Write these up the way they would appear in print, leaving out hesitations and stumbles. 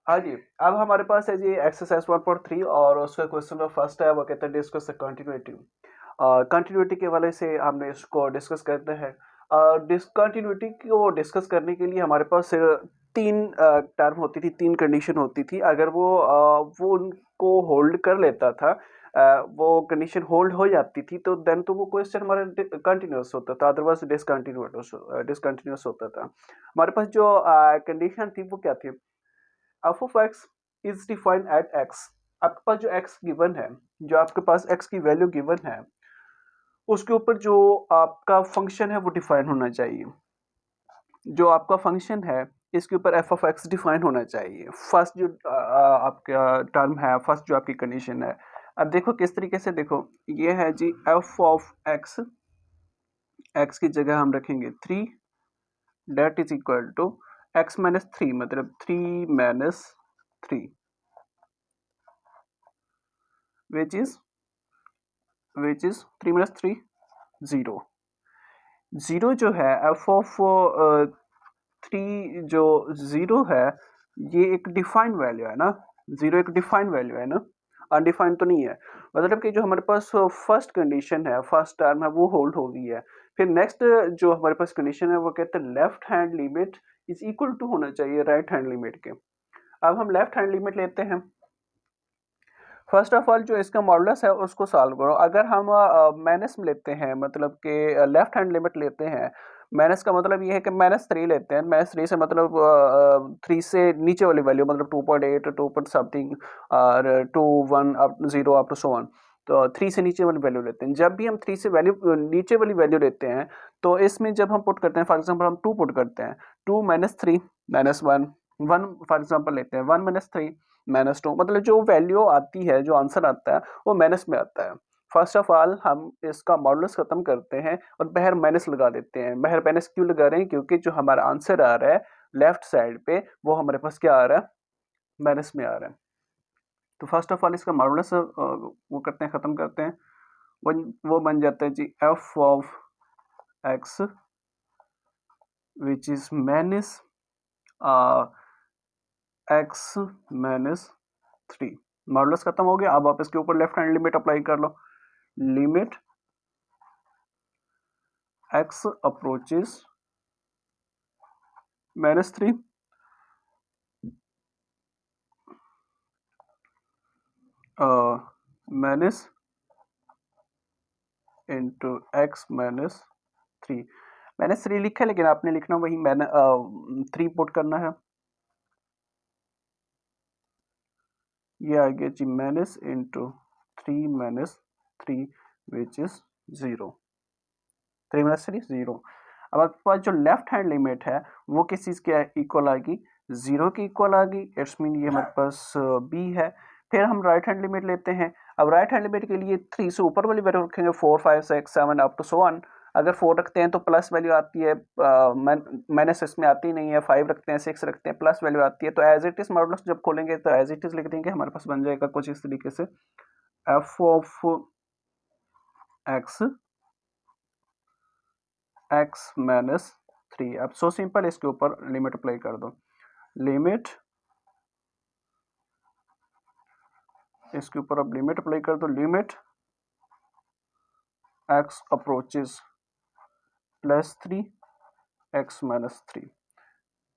हाँ जी, अब हमारे पास है जी एक्सरसाइज 1.3 और उसका क्वेश्चन नंबर फर्स्ट है, वो कहता है डिस्कस द कंटिन्यूटी। कंटिन्यूटी के वाले से हमने इसको डिस्कस करते हैं। डिसकंटिन्यूटी को डिस्कस करने के लिए हमारे पास तीन टर्म होती थी, तीन कंडीशन होती थी। अगर वो उनको होल्ड कर लेता था, वो कंडीशन होल्ड हो जाती थी, तो देन तो वो क्वेश्चन हमारा कंटिन्यूस होता था, अदरवाइज डिसकंटिन्यूस होता था। हमारे पास जो कंडीशन थी वो क्या थी? F of x is defined at x. आपके पास जो एक्स गिवन है, जो आपके पास एक्स की वैल्यू गिवन है, उसके ऊपर जो आपका फंक्शन है वो डिफाइन होना चाहिए। जो आपका फंक्शन है, इसके ऊपर एफ ऑफ एक्स डिफाइन होना चाहिए। फर्स्ट जो आपका टर्म है, फर्स्ट जो आपकी कंडीशन है। अब देखो किस तरीके से, देखो ये है जी एफ ऑफ एक्स। एक्स की जगह हम रखेंगे 3, that is equal to x minus 3, मतलब 3 minus 3, which is 3 minus 3 0। Zero जो है एफ ऑफ 3, जो जीरो है, ये एक डिफाइंड वैल्यू है ना। जीरो एक डिफाइंड वैल्यू है ना, अनडिफाइंड तो नहीं है। मतलब कि जो हमारे पास फर्स्ट कंडीशन है, फर्स्ट टर्म है, वो होल्ड हो गई है। फिर नेक्स्ट जो हमारे पास कंडीशन है वो कहते हैं left hand limit is equal to होना चाहिए राइट हैंड लिमिट के। अब हम लेफ्ट हैंड लिमिट लेते हैं। फर्स्ट ऑफ ऑल जो इसका मॉडुलस है उसको सॉल्व करो। अगर हम माइनस में लेते हैं, मतलब कि लेफ्ट हैंड लिमिट लेते हैं, माइनस का मतलब ये है कि -3 लेते हैं। -3 से मतलब 3 से नीचे वाली वैल्यू, मतलब 2.8, 2 पॉइंट समथिंग, और 2, 1 up 0 up to so on. तो 3 से नीचे वाली वैल्यू लेते हैं। जब भी हम 3 से वैल्यू नीचे वाली वैल्यू लेते हैं, तो इसमें जब हम पुट करते हैं, फॉर एग्जांपल हम 2 पुट करते हैं, 2 माइनस 3 माइनस 1, 1 फॉर एग्जांपल लेते हैं, 1 माइनस 3 माइनस 2, मतलब जो वैल्यू आती है, जो आंसर आता है, वो माइनस में आता है। फर्स्ट ऑफ ऑल हम इसका मॉडुलस खत्म करते हैं और बाहर माइनस लगा देते हैं। बाहर माइनस क्यों लगा रहे हैं? क्योंकि जो हमारा आंसर आ रहा है लेफ्ट साइड पे, वो हमारे पास क्या आ रहा है? माइनस में आ रहा है। तो फर्स्ट ऑफ ऑल इसका मॉडुलस वो करते हैं, खत्म करते हैं। वो बन जाता है जी f of x which is minus x minus 3। Modulus खत्म हो गया। अब आप इसके ऊपर लेफ्ट हैंड लिमिट अप्लाई कर लो। Limit x approaches -3 minus into x minus 3। मैंने 3 लिखा है, लेकिन आपने लिखना वही मैंने 3 पुट करना है। ये आ गया जी minus into 3 minus 3 which is 0। 3 minus 3 0। अब आपके पास जो लेफ्ट हैंड लिमिट है वो किस चीज़ के इक्वल आ गई? 0 की इक्वल आ गई। इट्स मीन ये हमारे पास बी है। फिर हम राइट हैंड लिमिट लेते हैं। अब राइट हैंड लिमिट के लिए 3 से ऊपर वाली वैल्यू रखेंगे, 4, 5, 6, 7 अप टू सो ऑन। अगर 4 रखते हैं तो प्लस वैल्यू आती है, माइनस इसमें आती नहीं है। 5 रखते हैं, 6 रखते हैं, प्लस वैल्यू आती है। तो एज इट इज मॉडुलस जब खोलेंगे तो एज इट इज लिख देंगे, हमारे पास बन जाएगा कुछ इस तरीके से F of x x minus 3। अब सो सिंपल, इसके ऊपर लिमिट अप्लाई कर दो। लिमिट, इसके ऊपर अब लिमिट अप्लाई कर दो। Limit x approaches +3 x minus 3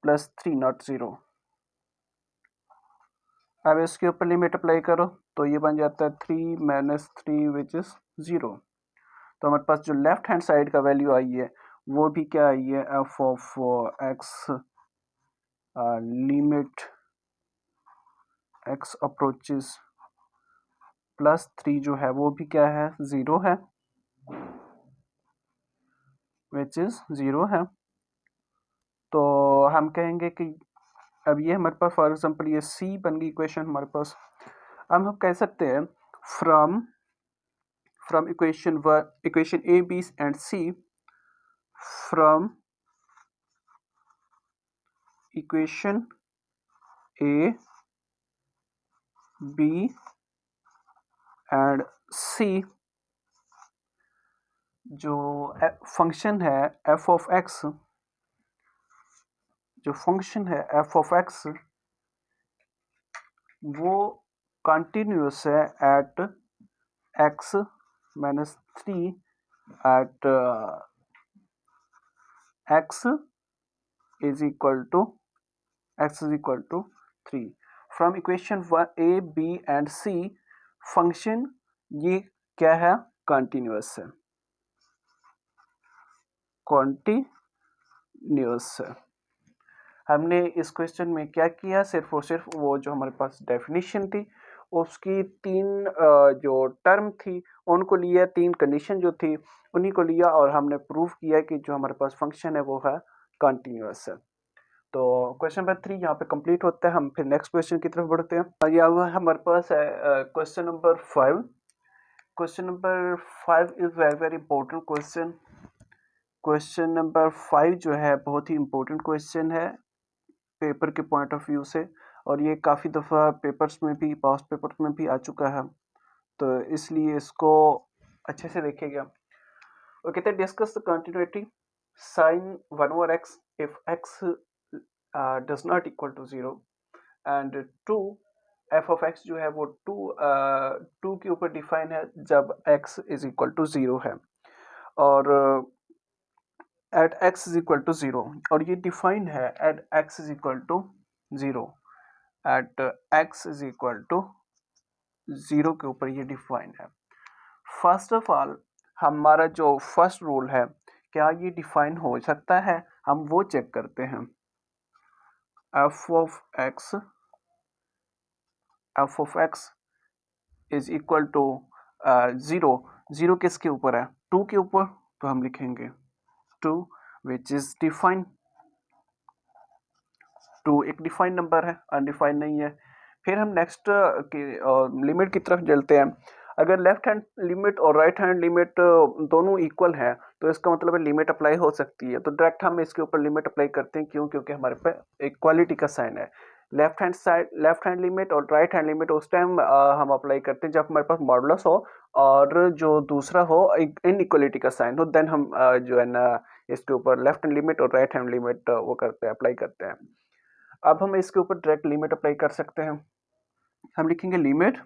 +3 not 0। अब इसके ऊपर लिमिट अप्लाई करो तो ये बन जाता है 3 माइनस 3 विच इज 0। तो हमारे पास जो लेफ्ट हैंड साइड का वैल्यू आई है वो भी क्या आई है? F of x limit x approaches +3 जो है वो भी क्या है? 0 है, विच इज 0 है। तो हम कहेंगे कि अब ये हमारे पास फॉर एग्जांपल ये सी बन गई इक्वेशन हमारे पास। अब हम कह सकते हैं from equation a b and c, from equation a b and c, जो फंक्शन है एफ ऑफ एक्स, जो फंक्शन है एफ ऑफ एक्स वो कंटिन्यूस है at x -3 at x is equal to 3. From equation a b and c function ये क्या है, continuous है, कंटिन्यूस है। हमने इस क्वेश्चन में क्या किया, सिर्फ और सिर्फ वो जो हमारे पास डेफिनेशन थी उसकी तीन जो टर्म थी उनको लिया, तीन कंडीशन जो थी उन्हीं को लिया और हमने प्रूव किया कि जो हमारे पास फंक्शन है वो है कंटिन्यूस है। तो क्वेश्चन नंबर 3 यहाँ पे कंप्लीट होता है। हम फिर नेक्स्ट क्वेश्चन की तरफ बढ़ते हैं। यह हुआ हमारे पास है question number 5। Question number 5 is very very important question. Question number 5 जो है बहुत ही इंपॉर्टेंट क्वेश्चन है पेपर के पॉइंट ऑफ व्यू से, और ये काफ़ी दफ़ा पेपर्स में भी, पास्ट पेपर्स में भी आ चुका है, तो इसलिए इसको अच्छे से देखिएगा। वो कहते हैं discuss the continuity sine 1 over x if x does not equal to 0 and 2 f of x जो है वो 2 के ऊपर डिफाइन है जब x इज इक्वल टू 0 है, और at x is equal to 0, और ये डिफाइन है at x is equal to 0, at x is equal to 0 के ऊपर ये डिफाइन है। फर्स्ट ऑफ ऑल हमारा जो फर्स्ट रूल है, क्या ये डिफाइन हो सकता है, हम वो चेक करते हैं। F of x is equal to 0, 0 किसके ऊपर है, 2 के ऊपर, तो हम लिखेंगे 2 विच इज डिफाइन। 2 एक डिफाइंड नंबर है, अनडिफाइंड नहीं है। फिर हम नेक्स्ट लिमिट की तरफ चलते हैं। अगर लेफ्ट हैंड लिमिट और राइट हैंड लिमिट दोनों इक्वल हैं तो इसका मतलब है लिमिट अप्लाई हो सकती है, तो डायरेक्ट हम इसके ऊपर लिमिट अप्लाई करते हैं। क्यों? क्योंकि हमारे पे इक्वालिटी का साइन है। Left hand side, left hand limit और राइट हैंड लिमिट उस टाइम हम अप्लाई करते हैं जब हमारे पास मॉडुलस हो और जो दूसरा हो इनइक्वालिटी का साइन हो, देन हम जो है ना इसके ऊपर लेफ्ट हैंड लिमिट और राइट हैंड लिमिट वो करते हैं, अप्लाई करते हैं। अब हम इसके ऊपर डायरेक्ट लिमिट अप्लाई कर सकते हैं। हम लिखेंगे limit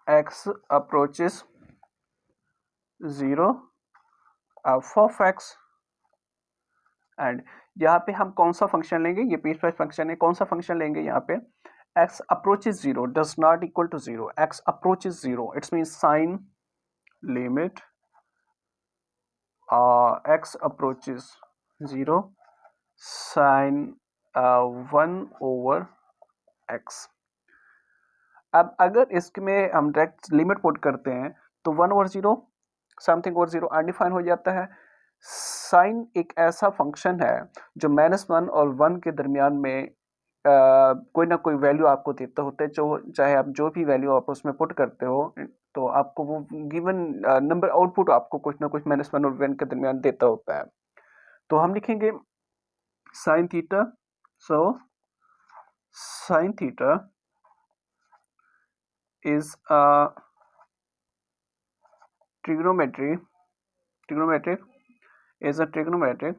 x approaches 0 f of x, and यहाँ पे हम कौन सा फंक्शन लेंगे, ये पीसवाइज फंक्शन है, कौन सा फंक्शन लेंगे यहाँ पे, x approaches 0 does not equal to 0, x approaches 0 it's mean sine limit x approaches 0 sine 1 over x। अब अगर इसमें हम डायरेक्ट लिमिट पुट करते हैं तो 1 ओवर 0 समथिंग ओवर 0 अनडिफाइन हो जाता है। साइन एक ऐसा फंक्शन है जो -1 और 1 के दरमियान में कोई ना कोई वैल्यू आपको देता होता है, जो चाहे आप जो भी वैल्यू आप उसमें पुट करते हो तो आपको वो गिवन नंबर आउटपुट आपको कुछ ना कुछ -1 और 1 के दरमियान देता होता है। तो हम लिखेंगे sine theta, so sine theta is a trigonometric is a trigonometric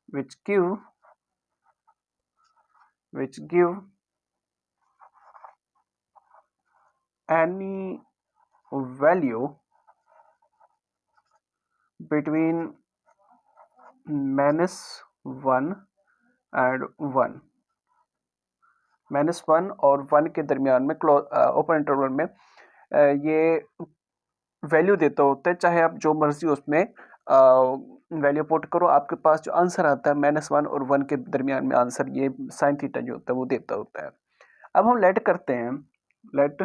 which give any value between -1 and 1, -1 और 1 के दरमियान में ओपन इंटरवल में ये वैल्यू देता होता है, चाहे आप जो मर्जी उसमें वैल्यू पुट करो, आपके पास जो आंसर आता है -1 और 1 के दरमियान में आंसर ये साइन थीटा जो होता है वो देता होता है। अब हम लेट करते हैं, लेट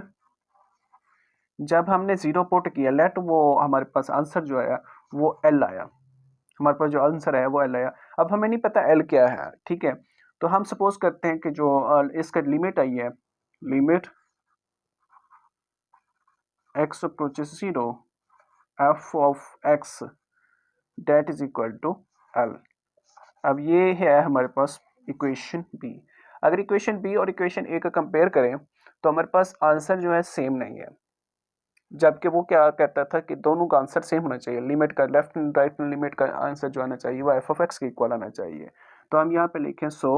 जब हमने 0 पुट किया, लेट वो हमारे पास आंसर जो आया वो L आया, हमारे पास जो आंसर है वो L आया। अब हमें नहीं पता L क्या है, ठीक है, तो हम सपोज करते हैं कि जो इसका लिमिट आई है, limit x approaches 0 f of x that is equal to L। अब ये है हमारे पास इक्वेशन बी। अगर इक्वेशन बी और इक्वेशन ए का कंपेयर करें तो हमारे पास आंसर जो है सेम नहीं है। जबकि वो क्या कहता था कि दोनों का आंसर सेम होना चाहिए, लिमिट का लेफ्ट एंड राइट लिमिट का आंसर जो आना चाहिए वो एफ ऑफ एक्स के इक्वल आना चाहिए। तो हम यहाँ पे लिखें सो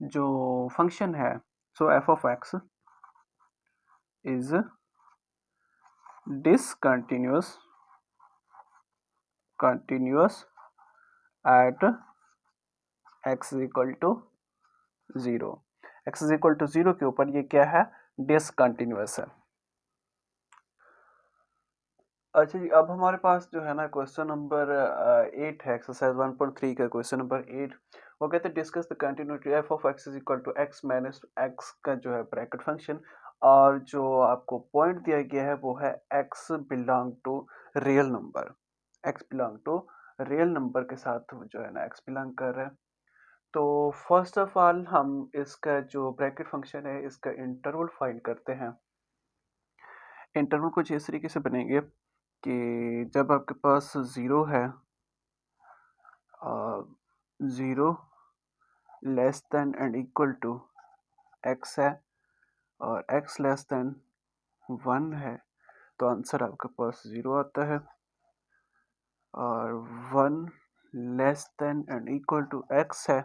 जो फंक्शन है so f of x is discontinuous continuous at x is equal to 0। x is equal to 0 के ऊपर ये क्या है, डिसकंटिन्यूअस है। अच्छा जी, अब हमारे पास जो है ना क्वेश्चन नंबर 8 है, एक्सरसाइज 1.3 का क्वेश्चन नंबर 8। वो कहते हैं discuss the continuity f of x is equal to x minus x का जो है ब्रैकेट फंक्शन, और जो आपको पॉइंट दिया गया है वो है x belong to real number, x belong to real number के साथ जो है ना एक्स बिलोंग कर रहा है। तो फर्स्ट ऑफ ऑल हम इसका जो ब्रैकेट फंक्शन है इसका इंटरवल फाइंड करते हैं। इंटरवल कुछ इस तरीके से बनेंगे कि जब आपके पास ज़ीरो है, zero less than and equal to x है और एक्स लेस देन 1 है, तो आंसर आपके पास 0 आता है। और 1 less than and equal to x है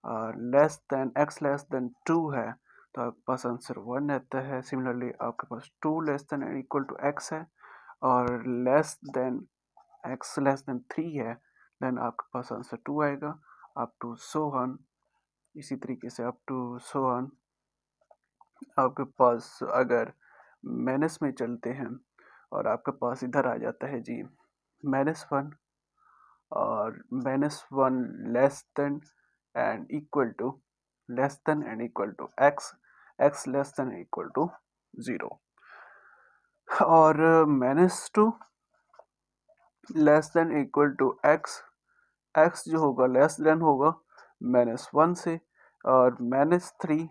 और less than x less than 2 है, तो आपके पास आंसर 1 आता है। सिमिलरली आपके पास 2 less than and equal to x है और less than x less than 3 है, देन आपके पास आंसर 2 आएगा। अप टू सो ऑन, इसी तरीके से अप टू सो ऑन। आपके पास अगर माइनस में चलते हैं और आपके पास इधर आ जाता है जी -1 और -1 less than and equal to x, x less than equal to 0 और -2 less than equal to x, x जो होगा लेस देन होगा -1 से, और -3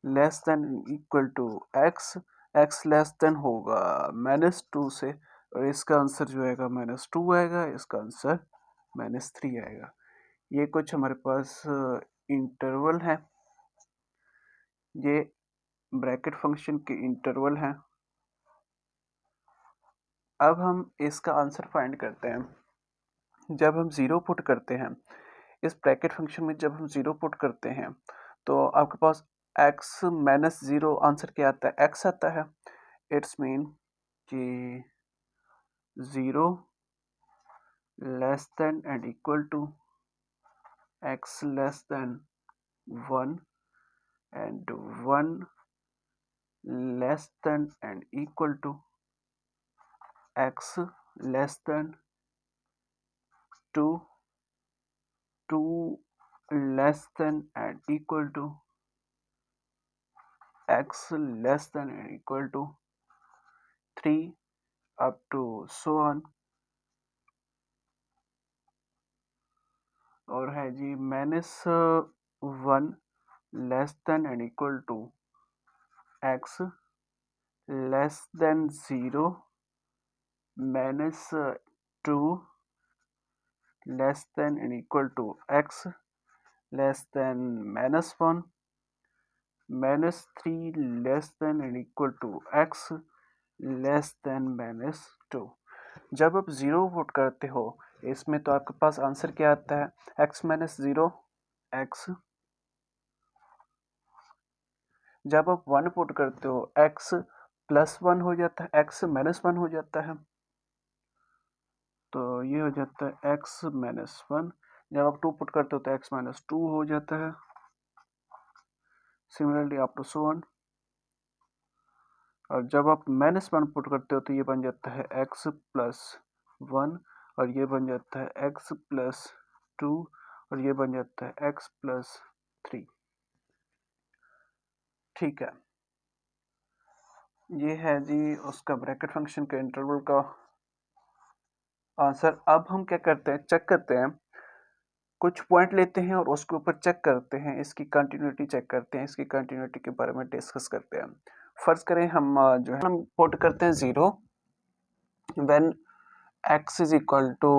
less than equal to x, x less than होगा -2 से, और इसका आंसर जो आएगा -2 आएगा, इसका आंसर -3 आएगा। ये कुछ हमारे पास इंटरवल है, ये ब्रैकेट फंक्शन के इंटरवल हैं। अब हम इसका आंसर फाइंड करते हैं। जब हम ज़ीरो पुट करते हैं इस ब्रैकेट फंक्शन में, जब हम ज़ीरो पुट करते हैं तो आपके पास x माइनस ज़ीरो आंसर क्या आता है, x आता है। इट्स मीन कि 0 less than and equal to x less than 1 and 1 less than and equal to x less than 2, 2 less than and equal to x less than and equal to 3 up to so on. और है जी -1 less than and equal to x less than 0 -2 less than and equal to x less than -1 -3 less than and equal to x less than -2। जब आप zero put करते हो इसमें तो आपके पास आंसर क्या आता है, x -0 x। जब आप 1 पुट करते हो x +1 हो जाता है, x -1 हो जाता है, तो ये हो जाता है x -1। जब आप 2 पुट करते हो तो x -2 हो जाता है। Similarly up to so on. और जब आप -1 पुट करते हो तो ये बन जाता है x +1 और ये बन जाता है x +2 और ये बन जाता है x +3। ठीक है, ये है जी उसका ब्रैकेट फंक्शन के इंटरवल का आंसर। अब हम क्या करते हैं, चेक करते हैं, कुछ पॉइंट लेते हैं और उसके ऊपर चेक करते हैं, इसकी कंटिन्यूटी चेक करते हैं, इसकी कंटिन्यूटी के बारे में डिस्कस करते हैं। फर्स्ट करें हम जो है हम पुट करते हैं 0 when x is equal to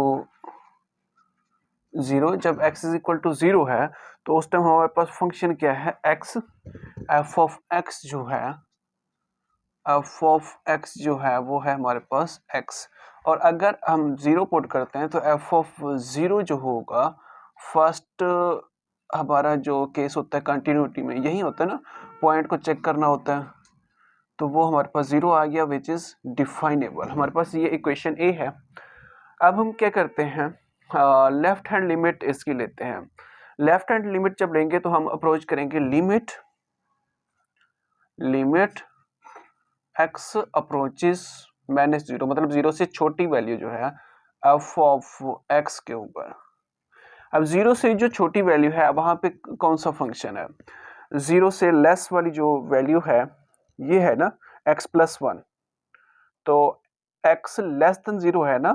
0। जब x इज इक्वल टू 0 है तो उस टाइम हमारे पास फंक्शन क्या है, x, f ऑफ x जो है एफ ऑफ एक्स जो है वो है हमारे पास एक्स, और अगर हम ज़ीरो पुट करते हैं तो एफ ऑफ ज़ीरो जो होगा, फर्स्ट हमारा जो केस होता है कंटिन्यूटी में यही होता है ना, पॉइंट को चेक करना होता है, तो वो हमारे पास ज़ीरो आ गया विच इज़ डिफाइनेबल। हमारे पास ये इक्वेशन ए है। अब हम क्या करते हैं, लेफ्ट हैंड लिमिट इसकी लेते हैं। लेफ्ट हैंड लिमिट जब लेंगे तो हम अप्रोच करेंगे limit x approaches minus zero, मतलब जीरो से छोटी वैल्यू जो है एफ ऑफ एक्स के ऊपर। अब जीरो से जो छोटी वैल्यू है वहां पे कौन सा फंक्शन है, जीरो से लेस वाली जो वैल्यू है ये है ना एक्स प्लस वन, तो एक्स लेस देन जीरो है ना,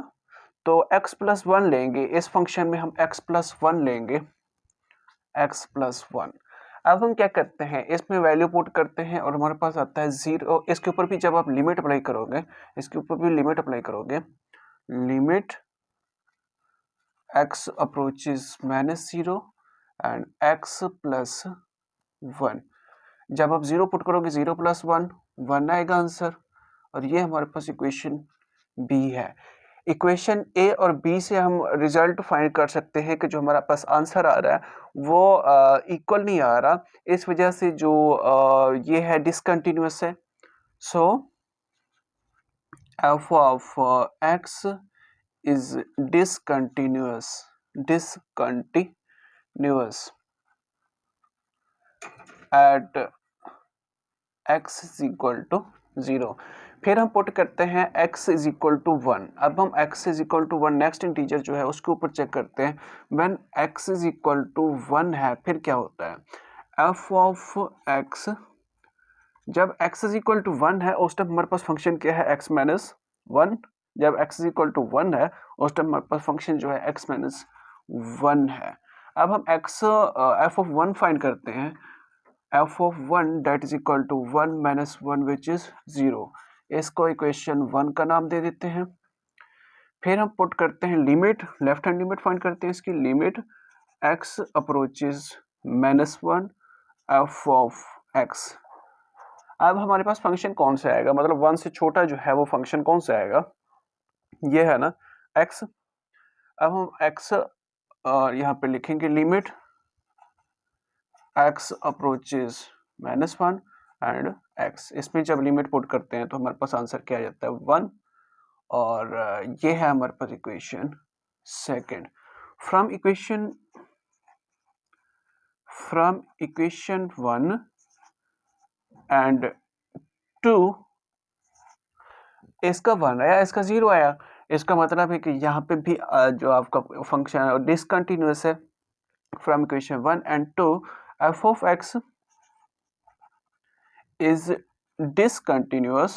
तो x प्लस वन लेंगे, इस फंक्शन में हम x प्लस वन लेंगे, x प्लस वन। अब हम क्या करते हैं, इसमें वैल्यू पुट करते हैं और हमारे पास आता है जीरो। इसके ऊपर भी जब आप लिमिट अप्लाई करोगे, इसके ऊपर भी लिमिट अप्लाई करोगे, limit x approaches minus zero and x plus one. जब आप जीरो पुट करोगे, जीरो प्लस वन, वन आएगा आंसर, और ये हमारे पास इक्वेशन बी है। इक्वेशन ए और बी से हम रिजल्ट फाइंड कर सकते हैं कि जो हमारा पास आंसर आ रहा है वो इक्वल नहीं आ रहा, इस वजह से जो ये है डिसकंटिन्यूअस है। So f of x is discontinuous at x is equal to zero. फिर हम पुट करते हैं x is equal to one. अब हम x is equal to one next integer जो है उसके ऊपर चेक करते हैं। When x is equal to one है फिर क्या होता है, f ऑफ x, जब x is equal to one है उस टाइम हमारे पास फंक्शन क्या है, x माइनस वन। जब x is equal to one है उस टाइम हमारे पास फंक्शन जो है x माइनस वन है। अब हम x f of one find करते हैं, f of 1 that is equal to 1 minus 1 which is 0। इसको इक्वेशन 1 का नाम दे देते हैं। फिर हम पुट करते हैं limit, left hand limit find करते हैं इसकी, limit x approaches minus one F of x। अब हमारे पास फंक्शन कौन सा आएगा, मतलब 1 से छोटा जो है वो फंक्शन कौन सा आएगा, ये है ना x। अब हम x यहाँ पे लिखेंगे limit x approaches minus one and x। इसमें जब लिमिट पुट करते हैं तो हमारे पास आंसर क्या आ जाता है, वन, और ये है हमारे पास equation second. From equation one and two, इसका वन आया, इसका जीरो आया, इसका मतलब है कि यहाँ पे भी जो आपका फंक्शन है डिसकंटिन्यूअस है। From equation one and two f of x is discontinuous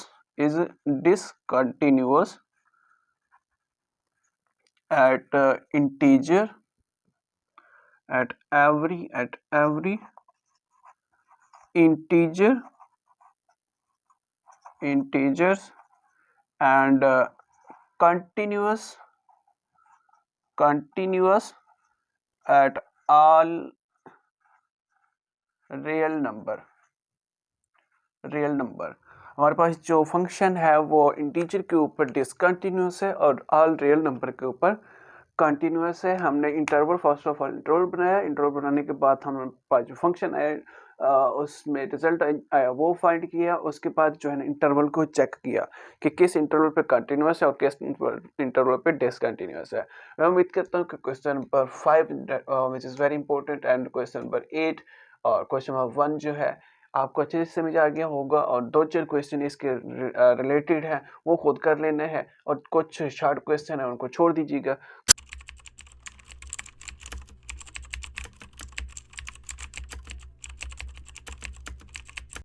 at integer at every integers and continuous at all real number। हमारे पास जो फंक्शन है वो इंटीजर के ऊपर डिसकंटिन्यूअस है और ऑल रियल नंबर के ऊपर कंटिन्यूअस है। हमने interval, first of all interval बनाया, इंटरवल बनाने के बाद हमारे पास जो फंक्शन आया उसमें रिजल्ट आया वो फाइंड किया, उसके बाद जो है ना इंटरवल को चेक किया कि किस इंटरवल पे कंटिन्यूअस है और किस इंटरवल पे डिसकंटिन्यूअस है। मैं उम्मीद करता हूँ कि question number 5 which is very important and question number 8 और क्वेश्चन नंबर 1 जो है आपको अच्छे से समझ आ गया होगा, और दो चार क्वेश्चन इसके रिलेटेड है वो खुद कर लेने हैं और कुछ शॉर्ट क्वेश्चन है उनको छोड़ दीजिएगा।